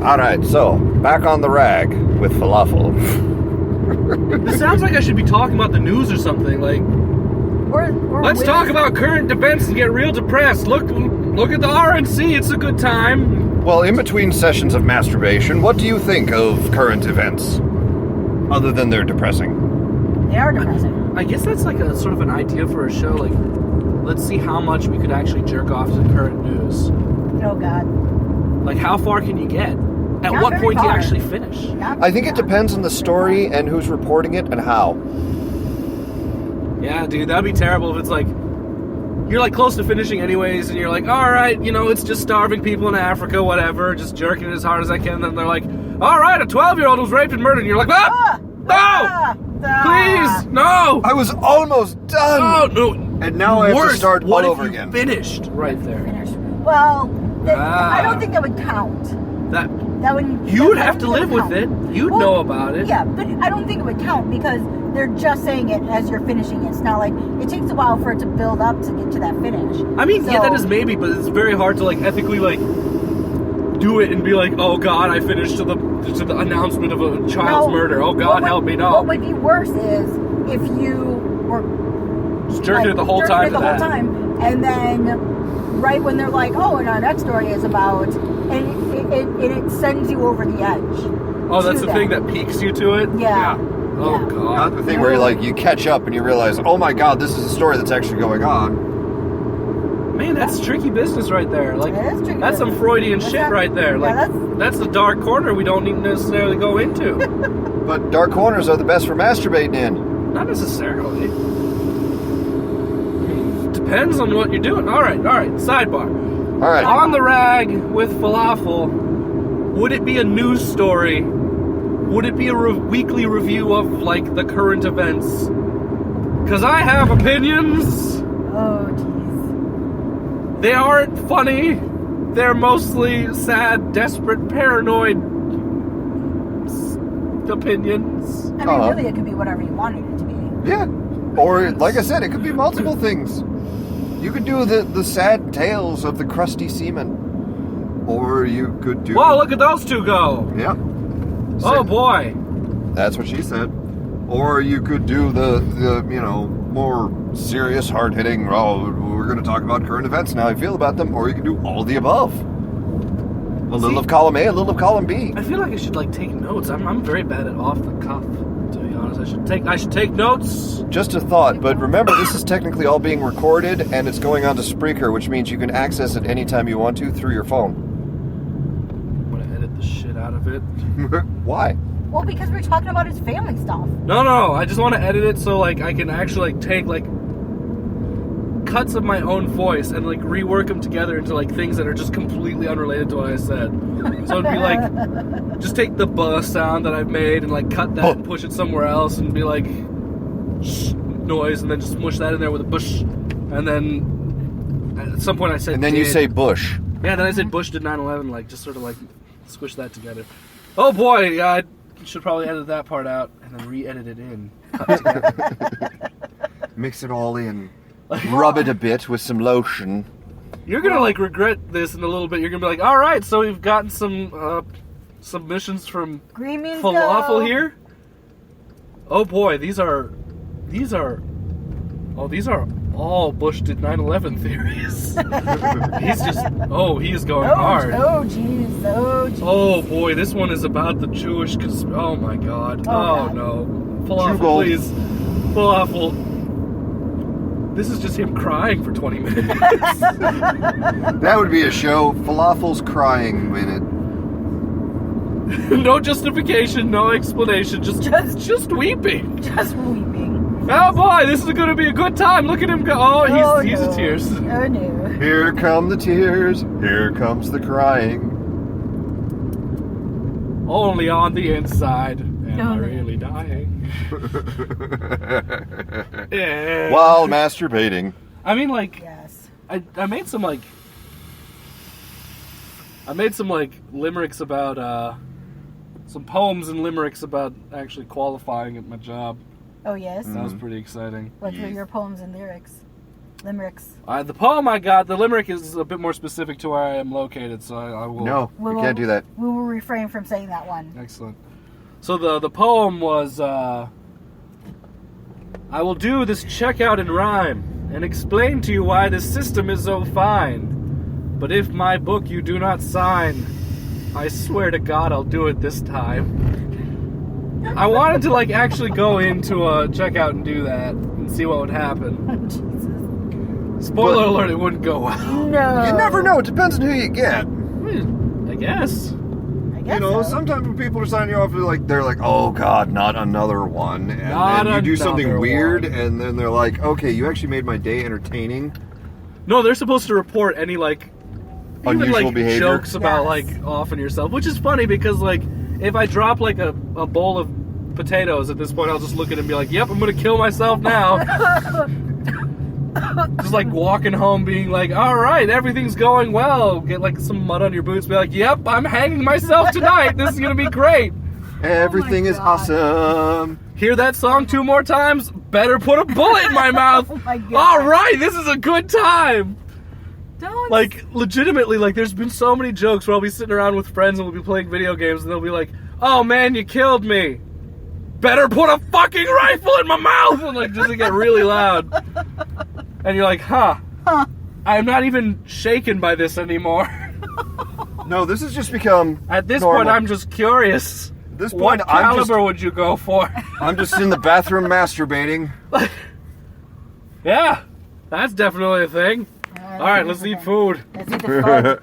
Alright, so, back on the rag with falafel. This sounds like I should be talking about the news or something. Like, let's talk about current events and get real depressed. Look at the RNC. It's a good time. Well, in between sessions of masturbation, what do you think of current events? Other than they're depressing. They are depressing. I guess that's like a sort of an idea for a show. Like, let's see how much we could actually jerk off to the current news. Oh, God. Like, how far can you get? At Not what very point do you far. actually finish? I think it depends on the story and who's reporting it and how. Yeah, dude, that'd be terrible if it's like, you're like close to finishing anyways, and you're like, alright, it's just starving people in Africa, whatever, just jerking it as hard as I can, and then they're like, alright, a 12-year-old was raped and murdered, and you're like, no! Please, no! I was almost done! Oh, no! And now I have to start all over What if again. you finished right there? Well, I don't think that would count. That would. You would have to live with it. You'd know about it. Yeah, but I don't think it would count because they're just saying it as you're finishing it. It's not like it takes a while for it to build up to get to that finish. I mean, yeah, that is maybe, but it's very hard to like ethically like do it and be like, oh God, I finished to the announcement of a child's murder. Oh God, help me, no. What would be worse is if you were just jerking it the whole time. And then right when they're like, oh, and our next story is about, and it sends you over the edge. Oh, that's the thing that piques you to it? Yeah. Oh, Yeah. God. Not the thing where you catch up and you realize, oh my God, this is a story that's actually going on. Man, that's tricky business right there. Like, that's some Freudian shit right there. Like, that's the dark corner we don't need to necessarily go into. But dark corners are the best for masturbating in. Not necessarily. Depends on what you're doing. All right. Sidebar. All right. On the rag with falafel, would it be a news story? Would it be a weekly review of, like, the current events? Because I have opinions. Oh, jeez. They aren't funny. They're mostly sad, desperate, paranoid opinions. I mean, really, it could be whatever you wanted it to be. Yeah. Or, like I said, it could be multiple things. You could do the sad tales of the Crusty Seamen. Or you could do... Whoa, look at those two go. Yeah. Oh, boy. That's what she said. Or you could do the more serious, hard-hitting, we're going to talk about current events and how I feel about them. Or you could do all the above. A little of column A, a little of column B. I feel like I should, like, take notes. I'm very bad at off the cuff, to be honest. I should take notes. Just a thought, but remember, this is technically all being recorded, and it's going on to Spreaker, which means you can access it anytime you want to through your phone. I'm going to edit the shit out of it. Why? Well, because we're talking about his family stuff. No. I just want to edit it so, like, I can actually, like, take, like, cuts of my own voice and, like, rework them together into, like, things that are just completely unrelated to what I said. So it'd be, like, just take the sound that I've made and, like, cut that and push it somewhere else and be, like, noise, and then just smush that in there with a bush. And then at some point I said... And then you say bush. Yeah, then I said Bush did 9/11, like, just sort of, like, squish that together. Oh, boy, I should probably edit that part out and then re-edit it in. Mix it all in. Rub it a bit with some lotion. You're gonna, like, regret this in a little bit. You're gonna be like, alright, so we've gotten some submissions from Falafel here. Oh boy, these are all Bush did 9/11 theories. He's going hard. Oh jeez, Oh boy, this one is about the Jewish oh my God. Oh no. Falafel, please. Falafel. This is just him crying for 20 minutes. That would be a show. Falafel's crying minute. No justification, no explanation, just weeping. Just weeping. Oh boy, this is going to be a good time. Look at him go. Oh, he's in tears. Oh no. Here come the tears. Here comes the crying. Only on the inside. Am I really dying? Yeah. While masturbating. I mean, like, yes. I made some limericks about some poems and limericks about actually qualifying at my job. Oh yes. That was pretty exciting. What were your poems and lyrics? Limericks. The poem I got, the limerick is a bit more specific to where I am located, so I will... No, you can't do that. We will refrain from saying that one. Excellent. So the poem was, I will do this checkout in rhyme and explain to you why this system is so fine. But if my book you do not sign, I swear to God I'll do it this time. I wanted to like actually go into a checkout and do that and see what would happen. Spoiler alert, it wouldn't go well. No. You never know. It depends on who you get. I guess. You know, sometimes when people are signing you off, they're like, "Oh God, not another one," and Not then you do something another weird, one. and then they're like, "Okay, you actually made my day entertaining." No, they're supposed to report any like even Unusual like behavior? jokes about Yes. like offing yourself, which is funny because like if I drop like a bowl of potatoes at this point, I'll just look at it and be like, "Yep, I'm gonna kill myself now." Just like walking home being like, all right, everything's going well. Get like some mud on your boots, be like, yep, I'm hanging myself tonight. This is gonna be great. Everything is God. awesome. Hear that song 2 more times? Better put a bullet in my mouth. Oh my God. All right, this is a good time. Don't. Like, legitimately, like, there's been so many jokes where I'll be sitting around with friends and we'll be playing video games and they'll be like, oh man, you killed me. Better put a fucking rifle in my mouth. And like, just to get really loud. And you're like, huh. I'm not even shaken by this anymore. No, this has just become At this normal. point, I'm just curious. At this What point, I'm caliber would you go for? just in the bathroom masturbating. Yeah, that's definitely a thing. All right, let's eat food. Let's eat the food.